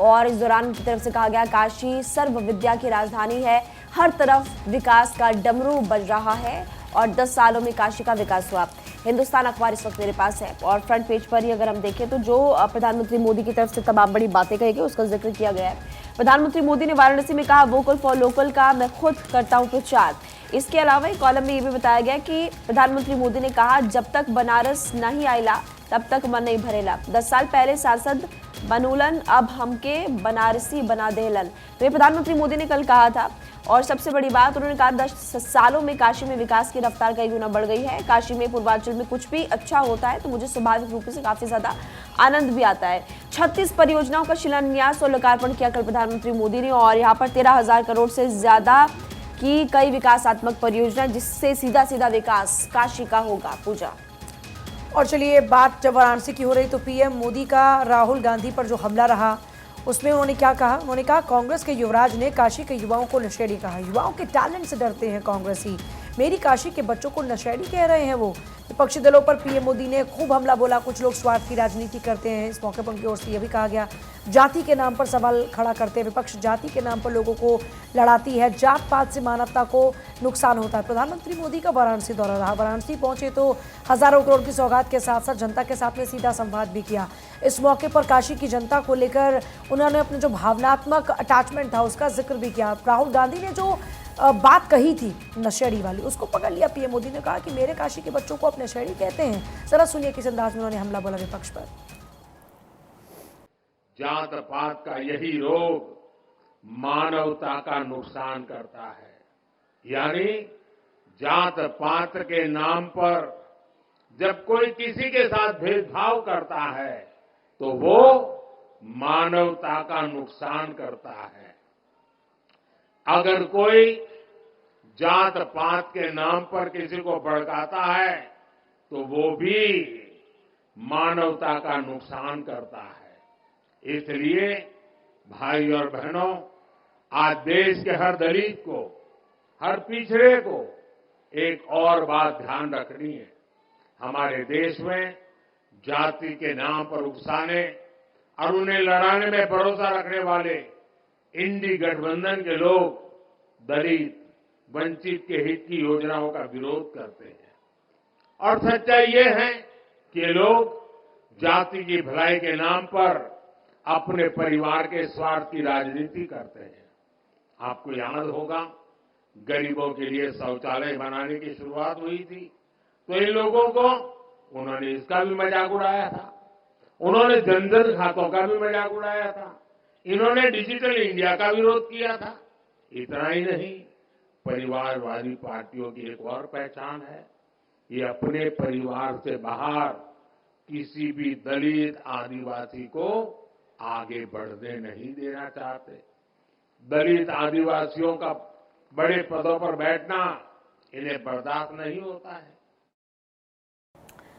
और इस दौरान उनकी तरफ से कहा गया काशी सर्व विद्या की राजधानी है, हर तरफ विकास का डमरू बज रहा है और 10 सालों में काशी का विकास हुआ। हिंदुस्तान अखबार इस वक्त मेरे पास है और फ्रंट पेज पर ही अगर हम देखें तो जो प्रधानमंत्री मोदी की तरफ से तमाम बड़ी बातें कही गई उसका जिक्र किया गया है। प्रधानमंत्री मोदी ने वाराणसी में कहा वोकल फॉर लोकल का मैं खुद करता हूं प्रचार। इसके अलावा एक कॉलम में यह भी बताया गया कि प्रधानमंत्री मोदी ने कहा जब तक बनारस नहीं आयला तब तक मन नहीं भरेला। 10 साल पहले सांसद बनूलन अब हमके बनारसी बना देलन, तो ये प्रधानमंत्री मोदी ने कल कहा था। और सबसे बड़ी बात उन्होंने कहा 10 सालों में काशी में विकास की रफ्तार कई गुना बढ़ गई है। काशी में पूर्वांचल में कुछ भी अच्छा होता है तो मुझे स्वाभाविक रूप से काफी ज्यादा आनंद भी आता है। 36 परियोजनाओं का शिलान्यास और लोकार्पण किया कल प्रधानमंत्री मोदी ने और यहाँ पर 13,000 करोड़ से ज्यादा की कई विकासात्मक परियोजना जिससे सीधा सीधा विकास काशी का होगा। पूजा और चलिए बात जब वाराणसी की हो रही तो पीएम मोदी का राहुल गांधी पर जो हमला रहा उसमें उन्होंने क्या कहा। उन्होंने कहा कांग्रेस के युवराज ने काशी के युवाओं को नशेड़ी कहा, युवाओं के टैलेंट से डरते हैं कांग्रेसी, मेरी काशी के बच्चों को नशेड़ी कह रहे हैं वो। विपक्षी दलों पर पीएम मोदी ने खूब हमला बोला, कुछ लोग स्वार्थ की राजनीति करते हैं। इस मौके पर उनकी ओर से यह भी कहा गया जाति के नाम पर सवाल खड़ा करते हैं विपक्ष, जाति के नाम पर लोगों को लड़ाती है, जात पात से मानवता को नुकसान होता है। प्रधानमंत्री मोदी का वाराणसी दौरा रहा, वाराणसी पहुंचे तो हजारों करोड़ की सौगात के साथ साथ जनता के साथ में सीधा संवाद भी किया। इस मौके पर काशी की जनता को लेकर उन्होंने अपने जो भावनात्मक अटैचमेंट था उसका जिक्र भी किया। राहुल गांधी ने जो बात कही थी नशेड़ी वाली उसको पकड़ लिया पीएम मोदी ने, कहा कि मेरे काशी के बच्चों को आप नशेड़ी कहते हैं। जरा सुनिए किस अंदाज में उन्होंने हमला बोला विपक्ष पर। जात पात का यही रोग मानवता का नुकसान करता है, यानी जात पात के नाम पर जब कोई किसी के साथ भेदभाव करता है तो वो मानवता का नुकसान करता है। अगर कोई जात पात के नाम पर किसी को भड़काता है तो वो भी मानवता का नुकसान करता है। इसलिए भाई और बहनों, आज देश के हर दलित को, हर पिछड़े को एक और बात ध्यान रखनी है। हमारे देश में जाति के नाम पर उकसाने और उन्हें लड़ाने में भरोसा रखने वाले इंडी गठबंधन के लोग दलित वंचित के हित की योजनाओं का विरोध करते हैं और सच्चाई ये है कि लोग जाति की भलाई के नाम पर अपने परिवार के स्वार्थ की राजनीति करते हैं। आपको याद होगा गरीबों के लिए शौचालय बनाने की शुरुआत हुई थी तो इन लोगों को उन्होंने इसका भी मजाक उड़ाया था, उन्होंने जनधन खातों का भी मजाक उड़ाया था, इन्होंने डिजिटल इंडिया का विरोध किया था। इतना ही नहीं, परिवारवादी पार्टियों की एक और पहचान है, ये अपने परिवार से बाहर किसी भी दलित आदिवासी को आगे बढ़ने नहीं देना चाहते। दलित आदिवासियों का बड़े पदों पर बैठना इन्हें बर्दाश्त नहीं होता है।